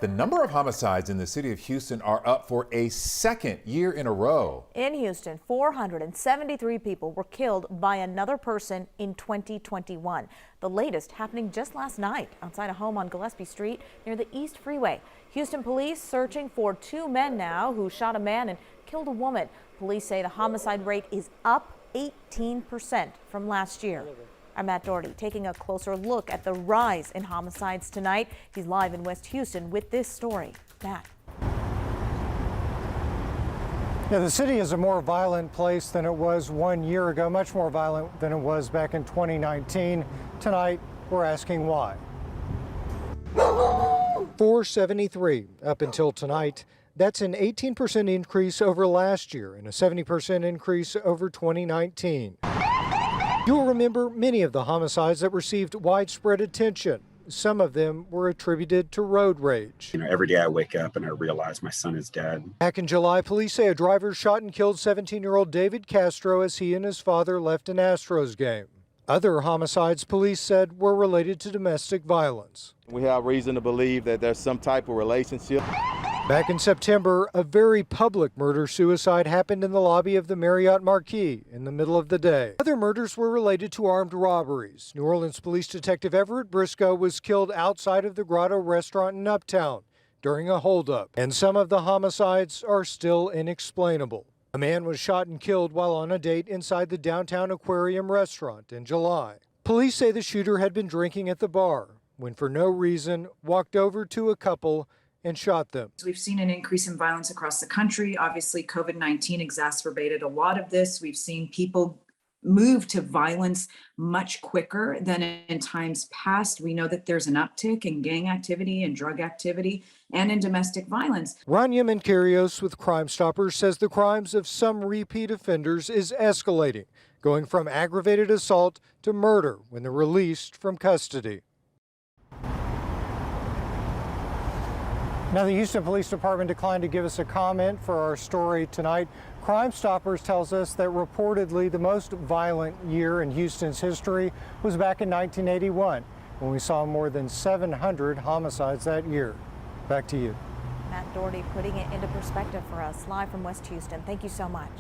The number of homicides in the city of Houston are up for a second year in a row. In Houston, 473 people were killed by another person in 2021. The latest happening just last night outside a home on Gillespie Street near the East Freeway. Houston police searching for two men now who shot a man and killed a woman. Police say the homicide rate is up 18% from last year. I'm Matt Doherty taking a closer look at the rise in homicides tonight. He's live in West Houston with this story. Matt. Yeah, the city is a more violent place than it was 1 year ago, much more violent than it was back in 2019. Tonight, we're asking why. 473 up until tonight. That's an 18% increase over last year and a 70% increase over 2019. You'll remember many of the homicides that received widespread attention. Some of them were attributed to road rage. Every day I wake up and I realize my son is dead. Back in July, police say a driver shot and killed 17-year-old David Castro as he and his father left an Astros game. Other homicides, police said, were related to domestic violence. We have reason to believe that there's some type of relationship. Back in September, a very public murder-suicide happened in the lobby of the Marriott Marquis in the middle of the day. Other murders were related to armed robberies. New Orleans Police Detective Everett Briscoe was killed outside of the Grotto restaurant in Uptown during a holdup. And some of the homicides are still inexplainable. A man was shot and killed while on a date inside the downtown Aquarium restaurant in July. Police say the shooter had been drinking at the bar when, for no reason, walked over to a couple and shot them. We've seen an increase in violence across the country. Obviously, COVID-19 exacerbated a lot of this. We've seen people move to violence much quicker than in times past. We know that there's an uptick in gang activity and drug activity and in domestic violence. Rania Mancarios with Crime Stoppers says the crimes of some repeat offenders is escalating, going from aggravated assault to murder when they're released from custody. Now, the Houston Police Department declined to give us a comment for our story tonight. Crime Stoppers tells us that reportedly the most violent year in Houston's history was back in 1981, when we saw more than 700 homicides that year. Back to you. Matt Doherty putting it into perspective for us live from West Houston. Thank you so much.